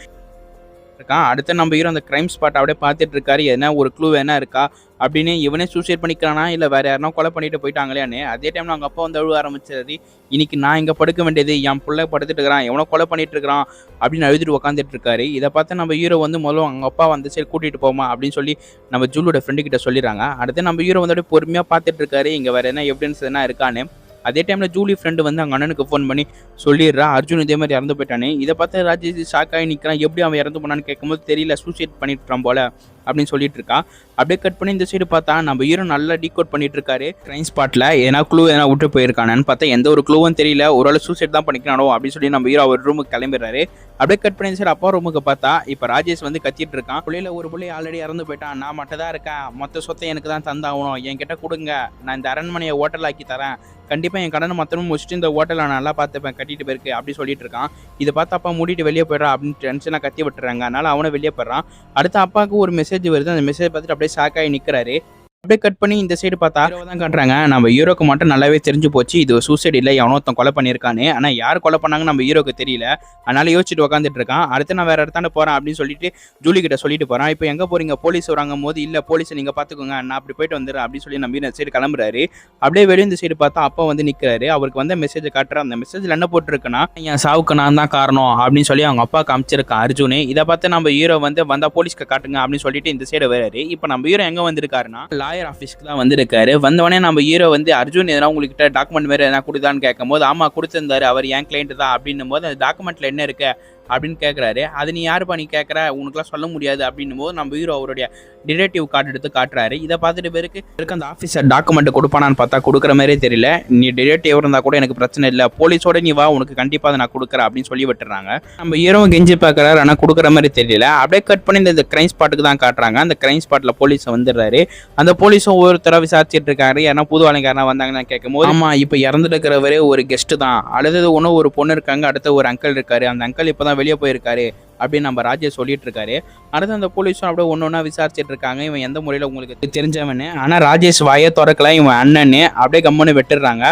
அடுத்து நம்ம ஹீரோ அந்த கிரைம் ஸ்பாட் அப்படியே பார்த்துட்டு இருக்காரு. என்ன ஒரு க்ளூ என்ன இருக்கா அப்படின்னு. இவனே சூசைட் பண்ணிக்கிறானா இல்லை வேற யாருனா கொலை பண்ணிட்டு போயிட்டாங்களேன்னு. அதே டைம்ல அவங்க அப்பா வந்து அழுவ ஆரம்பிச்சாரு. இன்னைக்கு நான் இங்கே படுக்க வேண்டியது, என் பிள்ளை படுத்துட்டு இருக்கிறான், எவனோ கொலை பண்ணிட்டு இருக்கிறான் அப்படின்னு அழுதுட்டு உட்காந்துட்டு இருக்காரு. இதை பார்த்து நம்ம ஹீரோ வந்து முதல்ல அவங்க அப்பா வந்து சரி கூட்டிட்டு போமா அப்படின்னு சொல்லி நம்ம ஜூலோட ஃப்ரெண்டு கிட்ட சொல்லிடுறாங்க. அடுத்து நம்ம ஹீரோ வந்து அப்படியே பொறுமையாக பார்த்துட்டு இருக்காரு, இங்கே வேற என்ன எவிடன்ஸ் என்ன இருக்கான்னு. அதே டைமில் ஜூலி ஃப்ரெண்டு வந்து அவங்க அண்ணனுக்கு ஃபோன் பண்ணி சொல்லிடுறா அர்ஜுன் இதே மாதிரி இறந்து போயிட்டானே. இதை பார்த்து ராஜேஷ் ஷாக்காகி நிற்கிறான். எப்படி அவன் இறந்து போனான்னு கேட்கும்போது தெரியல, சூசைட் பண்ணிட்டுறான் போல அப்படின்னு சொல்லிட்டு இருக்கா. அப்படியே கட் பண்ணி இந்த சைடு பார்த்தா நம்ம ஹீரோ நல்லா டீகோட் பண்ணிட்டு இருக்காரு கிரைம் ஸ்பாட்டில். ஏன்னா க்ளூ எதனா விட்டு போயிருக்கானு பார்த்தா எந்த ஒரு க்ளூவும் தெரியல. ஒரு சூசைட் தான் பண்ணிக்கிறானோ அப்படின்னு சொல்லி நம்ம ஹீரோ அவர் ரூமுக்கு கிளம்பிடுறாரு. அப்படியே கட் பண்ணி சைடு அப்பா ரூமுக்கு பார்த்தா இப்போ ராஜேஷ் வந்து கத்திட்டு இருக்கான். பிள்ளையில ஒரு பிள்ளை ஆல்ரெடி இறந்து போயிட்டான், நான் மட்டும் தான் இருக்கேன், மொத்த சொத்தை எனக்கு தான் தந்தாகணும், என்கிட்ட கொடுங்க, நான் இந்த அரண்மனையை ஹோட்டலாக்கி தரேன், கண்டிப்பாக என் கடனை மொத்தமும் முடிச்சுட்டு இந்த ஹோட்டலை நான் நல்லா பார்த்துப்பேன், கட்டிட்டு போயிருக்கு அப்படி சொல்லிட்டு இருக்கான். இதை பார்த்து அப்பா மூடிட்டு வெளியே போயிடறான் அப்படின்னு டென்ஷனாக கத்தி விட்டுறாங்க. அதனால அவனை வெளியே போயிடறான். அடுத்து அப்பாவுக்கு ஒரு மெசேஜ் வருது. அந்த மெசேஜ் பார்த்துட்டு அப்படியே ஷாக்காகி நிற்கிறாரு. அப்படியே கட் பண்ணி இந்த சைடு பார்த்தா ஹீரோவை தான் காட்டுறாங்க. நம்ம ஹீரோக்கு மட்டும் நல்லாவே தெரிஞ்சு போச்சு இது சூசைட் இல்லை, எவனோ ஒருத்தன் கொலை பண்ணியிருக்கானு. ஆனால் யார் கொலை பண்ணாங்க நம்ம ஹீரோக்கு தெரியல. அதனால யோசிச்சுட்டு உட்காந்துட்டு இருக்கான். அடுத்து நான் வேற இடத்தாண்ட போகிறேன் அப்படின்னு சொல்லிட்டு ஜூலி கிட்ட சொல்லிட்டு போகிறான். இப்போ எங்கே போறீங்க, போலீஸ் வராங்கும் போது இல்லை போலீஸை நீங்கள் பார்த்துக்கோங்க, நான் அப்படி போயிட்டு வந்துடுறேன் அப்படின்னு சொல்லி நம்ம இந்த சைடு கிளம்புறாரு. அப்படியே வெளியே இந்த சைடு பார்த்தா அப்பா வந்து நிற்கிறாரு. அவருக்கு வந்து மெசேஜை காட்டுறேன். அந்த மெசேஜில் என்ன போட்டிருக்குன்னா என் சாவுக்கு நான் தான் காரணம் அப்படின்னு சொல்லி அவங்க அப்பா காமிச்சிருக்கான் அர்ஜுனு. இதை பார்த்து நம்ம ஹீரோ வந்து வந்தா போலீஸ்க்கு காட்டுங்க அப்படின்னு சொல்லிட்டு இந்த சைடு வராரு. இப்போ நம்ம ஹீரோ எங்கே வந்திருக்காருன்னா லாயர் ஆஃபீஸ்க்கு தான் வந்திருக்காரு. வந்தவொடனே நம்ம ஹீரோ வந்து அர்ஜுன் எதனா உங்ககிட்ட டாக்குமெண்ட் மாதிரி எதனா கொடுத்தான்னு கேட்கும் போது ஆமா கொடுத்திருந்தாரு, அவர் என் கிளைண்ட் தான் அப்படின்னும் போது அந்த டாக்குமெண்ட்ல என்ன இருக்கு அப்படின்னு கேட்குறாரு. அது நீ யாருப்பா நீ கேட்குற, உனக்குலாம் சொல்ல முடியாது அப்படின்னும் போது நம்ம ஹீரோ அவருடைய டிடெக்டிவ் கார்டு எடுத்து காட்டுறாரு. இதை பார்த்துட்டு பேருக்கு அந்த ஆஃபீஸர் டாக்குமெண்ட் கொடுப்பானான்னு பார்த்தா கொடுக்குற மாதிரியே தெரியல. நீ டிடெக்டிவ் இருந்தால் கூட எனக்கு பிரச்சனை இல்லை, போலீஸோட நீ வா, உனக்கு கண்டிப்பாக அதை நான் கொடுக்குறேன் அப்படின்னு சொல்லி விட்டுறாங்க. நம்ம ஹீரோவும் கெஞ்சி பார்க்குறாரு, ஆனால் கொடுக்குற மாதிரி தெரியல. அப்படியே கட் பண்ணி இந்த கிரைம் ஸ்பாட்டுக்கு தான் காட்டுறாங்க. அந்த கிரைம் ஸ்பாட்டில் போலீஸ் வந்துடுறாரு. அந்த போலீஸும் ஒவ்வொருத்தராக விசாரிச்சுட்டு இருக்காரு. ஏன்னா புது ஆளுங்க வந்தாங்கன்னா கேட்கும் போது ஆமா இப்போ இறந்துட்டு இருக்கிறவரே ஒரு கெஸ்ட் தான், அடுத்தது ஒன்றும் ஒரு பொண்ணு இருக்காங்க, அடுத்த ஒரு அங்கிள் இருக்காரு, அந்த அங்கிள் இப்போ தான் வெளியே போயிருக்காரு அப்படின்னு நம்ம ராஜேஷ் சொல்லிட்டு இருக்காரு. அடுத்து அந்த போலீஸும் அப்படியே ஒன்று விசாரிச்சுட்டு இருக்காங்க. இவன் எந்த முறையில் உங்களுக்கு தெரிஞ்சவனு, ஆனால் ராஜேஷ் வாயை திறக்கல, இவன் அண்ணன்னு அப்படியே கம்முன்னு விட்டுடுறாங்க.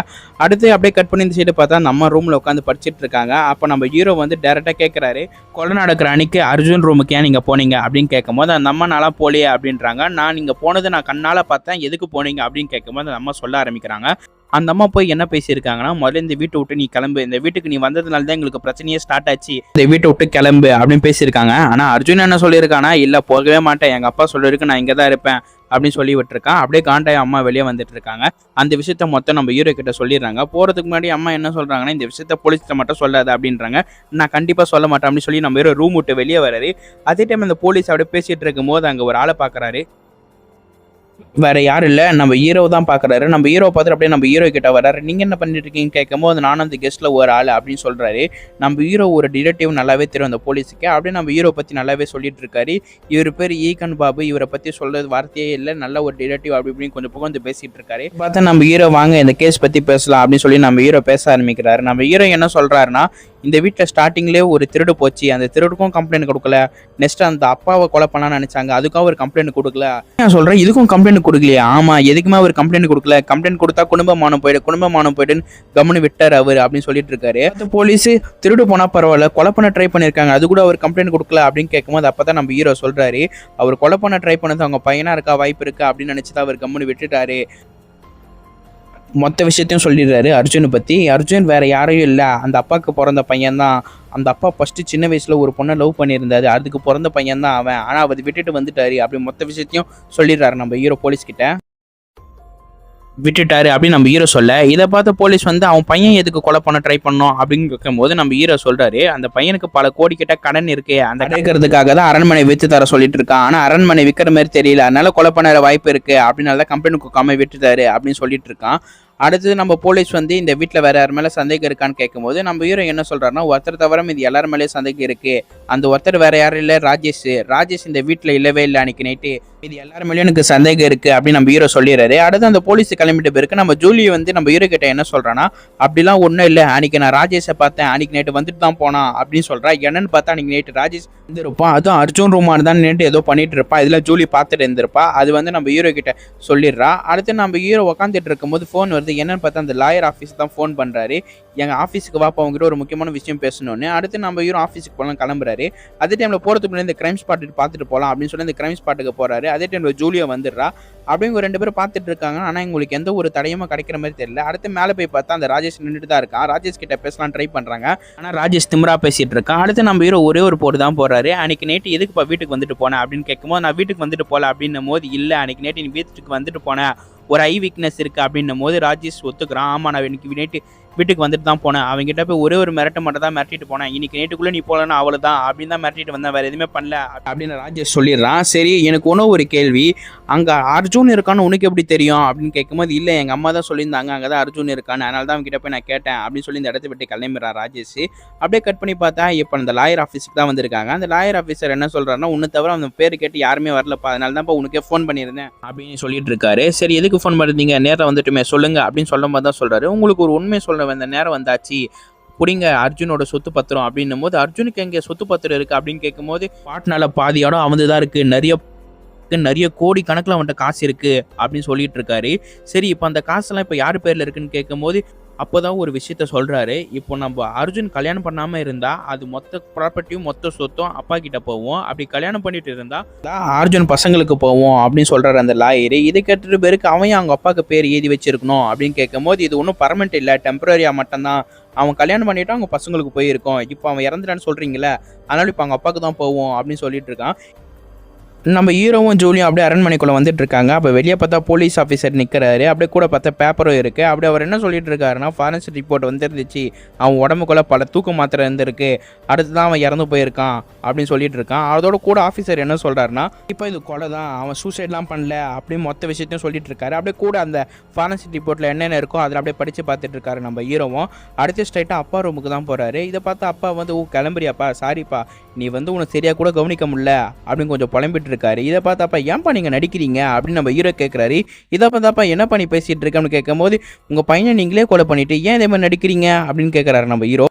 அடுத்து அப்படியே கட் பண்ணி இந்த சைடு பார்த்தா நம்ம ரூமில் உட்காந்து படிச்சுட்டு இருக்காங்க. அப்போ நம்ம ஹீரோ வந்து டேரெக்டாக கேட்குறாரு, கொலை நடக்கிற அன்னைக்கு அர்ஜுன் ரூமுக்கு ஏன் நீங்கள் போனீங்க அப்படின்னு கேட்கும்போது அந்த அம்மா நாளாக போலியே அப்படின்றாங்க. நான் நீங்கள் போனது நான் கண்ணால் பார்த்தேன், எதுக்கு போனீங்க அப்படின்னு கேட்கும்போது அந்த அம்மா சொல்ல ஆரம்பிக்கிறாங்க. அந்த அம்மா போய் என்ன பேசியிருக்காங்கன்னா முதல்ல இந்த வீட்டை விட்டு நீ கிளம்பு, இந்த வீட்டுக்கு நீ வந்ததுனால தான் எங்களுக்கு பிரச்சனையே ஸ்டார்ட் ஆச்சு, இந்த வீட்டை விட்டு கிளம்பு அப்படின்னு பேசியிருக்காங்க. ஆனால் அர்ஜுன் என்ன சொல்லியிருக்கானா இல்லை போகவே மாட்டேன், எங்கள் அப்பா சொல்லியிருக்கு நான் இங்கே தான் இருப்பேன் அப்படின்னு சொல்லி விட்டுருக்கான். அப்படியே காண்டாய் அம்மா வெளியே வந்துட்டு இருக்காங்க. அந்த விஷயத்த மொத்தம் நம்ம ஹீரோ கிட்ட சொல்லிடுறாங்க. போகிறதுக்கு முன்னாடி அம்மா என்ன சொல்கிறாங்கன்னா இந்த விஷயத்த போலீஸ்கிட்ட மட்டும் சொல்லாது அப்படின்றாங்க. நான் கண்டிப்பாக சொல்ல மாட்டேன் அப்படின்னு சொல்லி நம்ம ஹீரோ ரூம் விட்டு வெளியே வராரு. அதே டைம் அந்த போலீஸ் அப்படியே பேசிகிட்டு இருக்கும் போது அங்கே ஒரு ஆளை பார்க்குறாரு. வேற யாரும் இல்லை, நம்ம ஹீரோ தான் பார்க்குறாரு. நம்ம ஹீரோ பார்த்துட்டு அப்படியே நம்ம ஹீரோ கிட்ட வர்றாரு. நீங்கள் என்ன பண்ணிட்டு இருக்கீங்கன்னு கேட்கும்போது நானும் அந்த கெஸ்ட்டில் ஒரு ஆள் அப்படின்னு சொல்கிறாரு. நம்ம ஹீரோ ஒரு டிடெக்டிவ் நல்லாவே தெரியும் அந்த போலீஸுக்கு. அப்படியே நம்ம ஹீரோ பற்றி நல்லாவே சொல்லிட்டு இருக்காரு. இவர் பேர் ஈகன் பாபு, இவரை பற்றி சொல்கிறது வார்த்தையே இல்லை, நல்ல ஒரு டிடெக்டிவ் அப்படி இப்படின்னு கொஞ்சம் புகழ்ந்து பேசிகிட்டு இருக்காரு. பார்த்தா நம்ம ஹீரோ வாங்க இந்த கேஸ் பற்றி பேசலாம் அப்படின்னு சொல்லி நம்ம ஹீரோ பேச ஆரம்பிக்கிறாரு. நம்ம ஹீரோ என்ன சொல்கிறாருன்னா, இந்த வீட்டில் ஸ்டார்டிங்லேயே ஒரு திருடு போச்சு, அந்த திருடுக்கும் கம்ப்ளைண்ட் கொடுக்கல. நெக்ஸ்ட் அந்த அப்பாவை கொலை பண்ணான்னு நினச்சாங்க, அதுக்கும் அவர் கம்ப்ளைண்ட் கொடுக்கல. நான் சொல்கிறேன் இதுக்கும் கம்ப்ளைண்ட் கொடுக்கலையா? ஆமாம், எதுக்குமே அவர் கம்ப்ளைண்ட் கொடுக்கல. கம்ப்ளைண்ட் கொடுத்தா குடும்பமானம் போயிடுன்னு கம்முன்னு விட்டார் அவர் அப்படின்னு சொல்லிட்டு இருக்காரு. அந்த போலீஸ் திருடு போனா பரவாயில்ல, கொலை பண்ண ட்ரை பண்ணியிருக்காங்க, அது கூட அவர் கம்ப்ளைண்ட் கொடுக்கல அப்படின்னு கேட்கும்போது அப்பதான் நம்ம ஹீரோ சொல்றாரு, அவர் கொலை பண்ண ட்ரை பண்ணது அவங்க பையனா இருக்கா வாய்ப்பு இருக்கா அப்படின்னு நினைச்சுதான் அவர் கம்முன்னு விட்டுட்டாரு. மொத்த விஷயத்தையும் சொல்லிடுறாரு அர்ஜுனை பற்றி. அர்ஜுன் வேற யாரையும் இல்லை, அந்த அப்பாவுக்கு பிறந்த பையன்தான். அந்த அப்பா ஃபஸ்ட்டு சின்ன வயசில் ஒரு பொண்ணை லவ் பண்ணியிருந்தாரு, அதுக்கு பிறந்த பையன் தான் அவன். ஆனால் அவர் விட்டுட்டு வந்துட்டாரு அப்படி மொத்த விஷயத்தையும் சொல்லிடுறாரு நம்ம ஹீரோ போலீஸ்கிட்ட. விட்டுட்டாரு அப்படின்னு நம்ம ஹீரோ சொல்ல, இதை பார்த்த போலீஸ் வந்து அவன் பையன் எதுக்கு கொலை பண்ண ட்ரை பண்ணோம் அப்படின்னு கேட்கும்போது நம்ம ஹீரோ சொல்றாரு, அந்த பையனுக்கு பல கோடி கிட்ட கடன் இருக்கு, அந்த கிடைக்கிறதுக்காக தான் அரண்மனை வித்து தர சொல்லிட்டு இருக்கான். ஆனா அரண்மனை விற்கிற மாதிரி தெரியல, அதனால கொலை பண்ண வாய்ப்பு இருக்கு அப்படின்னால தான் கம்பெனி கொடுக்காம விட்டுட்டாரு அப்படின்னு சொல்லிட்டு இருக்கான். அடுத்து நம்ம போலீஸ் வந்து இந்த வீட்டில் வேற யார் மேலே சந்தேகம் இருக்கான்னு கேட்கும்போது நம்ம ஹீரோ என்ன சொல்றாருன்னா, ஒருத்தர் தவிர இது எல்லார் மேலேயும் சந்தேகம் இருக்கு. அந்த ஒருத்தர் வேற யாரும் இல்லை, ராஜேஷ் இந்த வீட்டில் இல்லவே இல்லை அன்னைக்கு நைட்டு, இது எல்லார் மேலேயும் எனக்கு சந்தேகம் இருக்கு அப்படின்னு நம்ம ஹீரோ சொல்லிடுறாரு. அடுத்து அந்த போலீஸ் கிளம்பிட்டு போயிருக்கு. நம்ம ஜூலி வந்து நம்ம ஹீரோ கிட்ட என்ன சொல்றான்னா, அப்படிலாம் ஒன்றும் இல்லை, அன்னைக்கு நான் ராஜேஷை பார்த்தேன், அன்னைக்கு நைட்டு வந்துட்டு தான் போனான் அப்படின்னு சொல்றா. என்னன்னு பார்த்தா அன்னைக்கு நைட்டு ராஜேஷ் இருந்திருப்பான், அதுவும் அர்ஜுன் ரூமான் தான் நேற்று ஏதோ பண்ணிட்டு இருப்பான், இதில் ஜூலி பார்த்துட்டு இருந்திருப்பா. அது வந்து நம்ம ஹீரோ கிட்ட சொல்லிடுறா. அடுத்து நம்ம ஹீரோ உட்காந்துட்டு இருக்கும்போது ஃபோன் வருது. என்னன்னு பார்த்தா அந்த லாயர் ஆஃபீஸ் தான் ஃபோன் பண்ணுறாரு. எங்கள் ஆஃபீஸுக்கு வாப்பா அவங்ககிட்ட ஒரு முக்கியமான விஷயம் பேசணும்னு. அடுத்து நம்ம ஹீரோ ஆஃபீஸுக்கு போகலாம் கிளம்புறாரு. அதே டைமில் போகிறதுக்கு முன்னாடி இந்த கிரைம் ஸ்பாட் பார்த்துட்டு போகலாம் அப்படின்னு சொல்லி இந்த கிரைம் ஸ்பாட்டுக்கு போகிறாரு. அதே டைமில் ஜூலியா வந்துடுறா. அப்படிங்க ரெண்டு பேரும் பார்த்துட்டு இருக்காங்க. ஆனால் எங்களுக்கு எந்த ஒரு தடையுமா கிடைக்கிற மாதிரி தெரியல. அடுத்து மேலே போய் பார்த்தா அந்த ராஜேஷ் நின்றுட்டு தான் இருக்கான். ராஜேஷ் கிட்ட பேசலாம் ட்ரை பண்ணுறாங்க, ஆனால் ராஜேஷ் திமிரா பேசிட்டு இருக்கான். அடுத்து நம்ம ஹீரோ ஒரே ஒரு போர் தான் போகிறாரு. அன்னைக்கு நேற்று எதுக்குப்பா வீட்டுக்கு வந்துட்டு போனேன் அப்படின்னு கேட்கும்போது, நான் வீட்டுக்கு வந்துட்டு போகல அப்படின்னும் போது, இல்லை அன்னைக்கு நேற்று நீ வீட்டுக்கு வந்துட்டு போனேன், ஒரு ஐ வீக்னஸ் இருக்குது அப்படின்னும் போது ராஜேஷ் ஒத்துக்கிறான். ஆமாம், நான் இன்னைக்கு நேற்று வீட்டுக்கு வந்துட்டு தான் போனேன், அவங்ககிட்ட போய் ஒரே ஒரு மிரட்டை மட்டும் தான் மிரட்டிட்டு போனேன், இன்னைக்கு நேற்றுக்குள்ளே நீ போகலன்னா அவ்வளோதான் அப்படின்னு தான் மிரட்டிட்டு வந்தேன், வேறு எதுவுமே பண்ணல அப்படின்னு ராஜேஷ் சொல்லிடுறான். சரி, எனக்கு ஒன்றும் ஒரு கேள்வி, அங்கே அர்ஜுன் இருக்கான்னு உனக்கு எப்படி தெரியும் அப்படின்னு கேட்கும்போது, இல்லை எங்கள் அம்மா தான் சொல்லியிருந்தாங்க அங்கே தான் அர்ஜுன் இருக்கான்னு, அதனால தான் அவங்ககிட்ட போய் நான் கேட்டேன் அப்படின்னு சொல்லி இந்த இடத்த விட்டு கிளம்பிடுறான் ராஜேஷ். அப்படியே கட் பண்ணி பார்த்தா இப்போ அந்த லாயர் ஆஃபீஸுக்கு தான் வந்திருக்காங்க. அந்த லாயர் ஆஃபீஸர் என்ன சொல்கிறாருன்னா, உன்னை தவிர அந்த பேர் கேட்டு யாருமே வரலப்பா, அதனால தான்ப்பா உனக்கே ஃபோன் பண்ணியிருந்தேன் அப்படின்னு சொல்லிட்டு இருக்காரு. சரி, எதுக்கு ஃபோன் பண்ணிருந்தீங்க, நேரில் வந்துட்டுமே சொல்லுங்க அப்படின்னு சொல்லும் போது தான் சொல்கிறாரு, உங்களுக்கு ஒரு உண்மை சொல்ல வந்த நேரம் வந்தாச்சு, புடிங்க அர்ஜுனோட சொத்து பத்திரம் அப்படின்னும் போது, அர்ஜுனுக்கு எங்கே சொத்து பத்திரம் இருக்குது அப்படின்னு கேட்கும்போது, பாட்னால பாதியோட அவன் தான் இருக்குது, நிறைய கோடி கணக்கில் அவன்கிட்ட காசு இருக்குது அப்படின்னு சொல்லிட்டு இருக்காரு. சரி, இப்போ அந்த காசெல்லாம் இப்போ யார் பேரில் இருக்குன்னு கேட்கும்போது அப்போதான் ஒரு விஷயத்த சொல்கிறாரு, இப்போ நம்ம அர்ஜுன் கல்யாணம் பண்ணாமல் இருந்தால் அது மொத்த ப்ராப்பர்ட்டியும் மொத்த சொத்தும் அப்பா கிட்ட போவோம், அப்படி கல்யாணம் பண்ணிட்டு இருந்தால் அர்ஜுன் பசங்களுக்கு போவோம் அப்படின்னு சொல்கிறாரு அந்த லாயரு. இதை கேட்டுட்டு பேருக்கு அவன் அவங்க அப்பாவுக்கு பேர் எழுதி வச்சிருக்கணும் அப்படின்னு கேட்கும்போது, இது ஒன்றும் பர்மனெண்ட் இல்லை, டெம்பரரியாக மட்டும்தான், அவன் கல்யாணம் பண்ணிவிட்டு அவங்க பசங்களுக்கு போயிருக்கோம், இப்போ அவன் இறந்துட்டான்னு சொல்கிறீங்களே, அதனால இப்போ அவங்க அப்பாவுக்கு தான் போவோம் அப்படின்னு சொல்லிட்டு இருக்கான். நம்ம ஹீரோவும் ஜூலியும் அப்படியே அரண்மனைக்குள்ளே வந்துட்டு இருக்காங்க. அப்போ வெளியே பார்த்தா போலீஸ் ஆஃபீஸர் நிற்கிறாரு. அப்படியே கூட பார்த்தா பேப்பரும் இருக்குது. அப்படியே அவர் என்ன சொல்லிட்டு இருக்காருன்னா, ஃபாரன்சிக் ரிப்போர்ட் வந்துருந்துச்சு, அவன் உடம்புக்குள்ளே பல தூக்க மாத்திரை இருந்திருக்கு, அடுத்து தான் அவன் இறந்து போயிருக்கான் அப்படின்னு சொல்லிட்டு இருக்கான். அதோட கூட ஆஃபீஸர் என்ன சொல்கிறாருன்னா, இப்போ இது கொலை தான், அவன் சூசைட்லாம் பண்ணல அப்படின்னு மொத்த விஷயத்தையும் சொல்லிட்டு இருக்காரு. அப்படியே கூட அந்த ஃபாரன்சிக் ரிப்போர்ட்டில் என்னென்ன இருக்கோ அதில் அப்படியே படித்து பார்த்துட்டு இருக்காரு நம்ம ஹீரோவும். அடுத்த ஸ்ட்ரைட்டாக அப்பா ரூமுக்கு தான் போகிறாரு. இதை பார்த்தா அப்பா வந்து, ஓ கிளம்புறியாப்பா, சாரிப்பா நீ வந்து உனக்கு சரியாக கூட கவனிக்க முடியல அப்படின்னு கொஞ்சம் புலம்பிட்டு இருக்காரு. இதை பார்த்தாப்பா ஏன்ப்பா நீங்கள் நடிக்கிறீங்க அப்படின்னு நம்ம ஹீரோ கேட்குறாரு. இதை பார்த்தாப்பா என்ன பண்ணி பேசிகிட்டு இருக்கேன்னு கேட்கும்போது, உங்கள் பையனை நீங்களே கொலை பண்ணிவிட்டு ஏன் இதே மாதிரி நடிக்கிறீங்க அப்படின்னு கேட்குறாரு நம்ம ஹீரோ.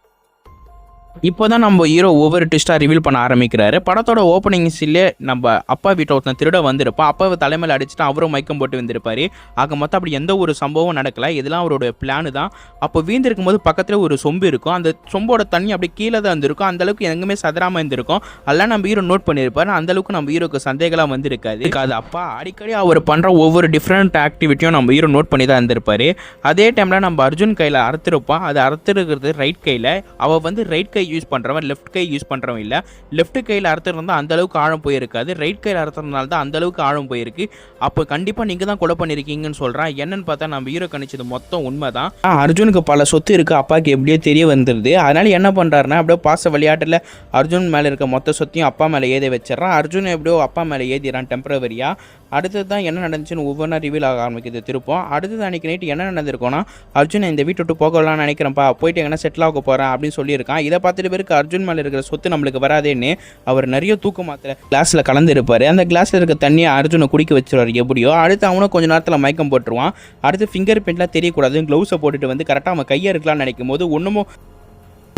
இப்போ தான் நம்ம ஹீரோ ஒவ்வொரு ட்விஸ்ட்டாக ரிவீல் பண்ண ஆரம்பிக்கிறாரு. படத்தோட ஓப்பனிங்ஸ்லேயே நம்ம அப்பா வீட்டை ஒருத்தன் திருட வந்திருப்பான், அப்பாவை தலைமையில் அடிச்சுட்டு அவரும் மயக்கம் போட்டு வந்திருப்பார். ஆக மொத்தம் அப்படி எந்த ஒரு சம்பவம் நடக்கலை, இதெல்லாம் அவரோட பிளானு தான். அப்போ வீந்திருக்கும் போது பக்கத்தில் ஒரு சொம்பு இருக்கும், அந்த சொம்போட தண்ணி அப்படியே கீழே தான் இருந்திருக்கும், அந்தளவுக்கு எங்குமே சதராமல் இருந்திருக்கும். அதெல்லாம் நம்ம ஹீரோ நோட் பண்ணியிருப்பார். அந்தளவுக்கு நம்ம ஹீரோக்கு சந்தேகம்லாம் வந்திருக்காது. அப்பா அடிக்கடி அவர் பண்ணுற ஒவ்வொரு டிஃப்ரெண்ட் ஆக்டிவிட்டியும் நம்ம ஹீரோ நோட் பண்ணி தான் இருந்திருப்பார். அதே டைமில் நம்ம அர்ஜுன் கையில் அறுத்திருப்பான், அது அறுத்திருக்கிறது ரைட் கையில், அவள் வந்து ரைட் கை கை யூஸ் பண்ணுறவன் லெஃப்ட் கை யூஸ் பண்ணுறவன் இல்லை. லெஃப்ட் கையில் அறுத்துருந்தா அந்த அளவுக்கு ஆழம் போயிருக்காது, ரைட் கையில் அறுத்துறதுனால தான் அந்த அளவுக்கு ஆழம் போயிருக்கு. அப்போ கண்டிப்பாக நீங்கள் தான் கொலை பண்ணியிருக்கீங்கன்னு சொல்கிறான். என்னன்னு பார்த்தா நம்ம ஹீரோ கணிச்சது மொத்தம் உண்மை தான். அர்ஜுனுக்கு பல சொத்து இருக்குது, அப்பாவுக்கு எப்படியோ தெரிய வந்துடுது. அதனால் என்ன பண்ணுறாருன்னா அப்படியே பாச விளையாட்டில் அர்ஜுன் மேலே இருக்க மொத்த சொத்தையும் அப்பா மேலே ஏற்றி வச்சிடறான். அர்ஜுன் எப்படியோ அப்பா மேலே ஏற்றிறான் டெம்பரவரியாக. அடுத்தது தான் என்ன நடந்துச்சுன்னு ஒவ்வொன்றா ரிவீல் ஆக ஆரம்பிக்குது திருப்பம். அடுத்தது அன்றைக்கி நைட்டு என்ன நடந்திருக்கோன்னா, அர்ஜுன் இந்த வீட்டை விட்டு போகலான்னு நினைக்கிறேன்ப்பா, போயிட்டு எங்கன்னா செட்டில் ஆக போகிறேன் அப்படின்னு சொல்லியிருக்கான். இதை பார்த்துட்டு பேருக்கு அர்ஜுன் மேலே இருக்கிற சொத்து நம்மளுக்கு வராதேன்னு அவர் நிறைய தூக்க மாத்திரை கிளாஸில் கலந்துருப்பார். அந்த கிளாஸில் இருக்க தண்ணியை அர்ஜுனை குடிக்க வச்சிருவார் எப்படியோ. அடுத்து அவனும் கொஞ்சம் நேரத்தில் மயக்கம் போட்டுருவான். அடுத்து ஃபிங்கர் பிரிண்ட்லாம் தெரியக்கூடாது, க்ளவுஸை போட்டுட்டு வந்து கரெக்டாக அவன் கையை இருக்கலாம்னு நினைக்கும் போது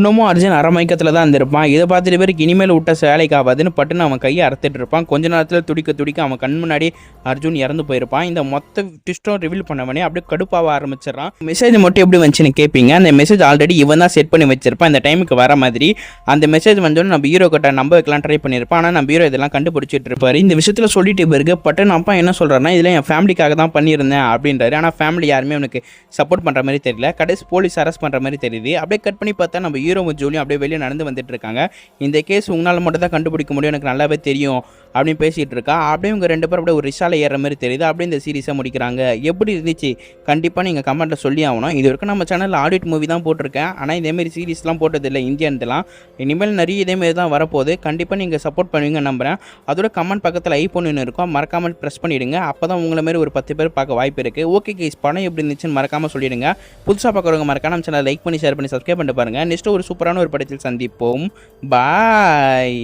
இன்னமும் அர்ஜுன் அரை மயக்கத்தில் தான் இருந்திருப்பான். இதை பார்த்துட்டு பேருக்கு இனிமேல் விட்ட வேலைக்கு ஆகாதுன்னு பட்டுன்னு அவன் கையை அறுத்துட்டு இருப்பான். கொஞ்ச நேரத்தில் துடிக்க அவன் கண் முன்னாடி அர்ஜுன் இறந்து போயிருப்பான். இந்த மொத்த ட்விஸ்ட்டும் ரிவீல் பண்ணவனே அப்படியே கடுப்பாக ஆரம்பிச்சிடறான். மெசேஜ் மட்டும் எப்படி வந்துச்சுன்னு கேட்பீங்க. அந்த மெசேஜ் ஆல்ரெடி இவன் தான் செட் பண்ணி வச்சிருப்பான் இந்த டைமுக்கு வர மாதிரி. அந்த மெசேஜ் வந்தோன்னு நம்ம ஹீரோ கிட்ட நம்ப வைக்கலாம் ட்ரை பண்ணியிருப்பான். ஆனால் நம்ம ஹீரோ இதெல்லாம் கண்டுபிடிச்சிட்டு இருப்பாரு. இந்த விஷயத்தில் சொல்லிட்டு பிறகு பட்டுன்னு அப்பா என்ன சொல்கிறாருன்னா, இதில் என் ஃபேமிலிக்காக தான் பண்ணியிருந்தேன் அப்படின்றாரு. ஆனால் ஃபேமிலி யாருமே அவனுக்கு சப்போர்ட் பண்ணுற மாதிரி தெரியல. கடைசி போலீஸ் அரெஸ்ட் பண்ணுற மாதிரி தெரியுது. அப்படியே கட் பண்ணி பார்த்தா நம்ம ஹீரோவும் ஜூலியும் அப்படியே வெளியே நடந்து வந்துட்டு இருக்காங்க. இந்த கேஸ் உங்களால் மட்டும் தான் கண்டுபிடிக்க முடியும், எனக்கு நல்லாவே தெரியும் அப்படின்னு பேசிகிட்டு இருக்கா. அப்படியே இவங்க ரெண்டு பேரும் அப்படியே ஒரு ரிஷால ஏற மாதிரி தெரியுது. அப்படியே இந்த சீரிஸை முடிக்கிறாங்க. எப்படி இருந்துச்சு கண்டிப்பாக நீங்கள் கமெண்ட்டில் சொல்லி ஆகணும். இது வரைக்கும் நம்ம சேனலில் ஆடிட் மூவி தான் போட்டிருக்கேன், ஆனால் இதேமாரி சீரிஸ்லாம் போட்டதில்லை இந்தியன்லாம். இனிமேல் நிறைய இதேமாரி தான் வரப்போகுது. கண்டிப்பாக நீங்கள் சப்போர்ட் பண்ணுவீங்க நம்புகிறேன். அதோட கமெண்ட் பக்கத்தில் ஐபோன்னு இருக்கும், மறக்காமல் ப்ரெஸ் பண்ணிவிடுங்க. அப்போ தான் உங்களை மாதிரி ஒரு 10 பேர் பார்க்க வாய்ப்பு இருக்குது. ஓகே கைஸ், படம் எப்படி இருந்துச்சுன்னு மறக்காமல் சொல்லிவிடுங்க. புதுசாக பார்க்குறவங்க மறக்காம நம்ம சேனலை லைக் பண்ணி ஷேர் பண்ணி சப்ஸ்கிரைப் பண்ணிட்டு பாருங்கள். நெக்ஸ்ட்டு ஒரு சூப்பரான ஒரு படத்தில் சந்திப்போம். பாய்.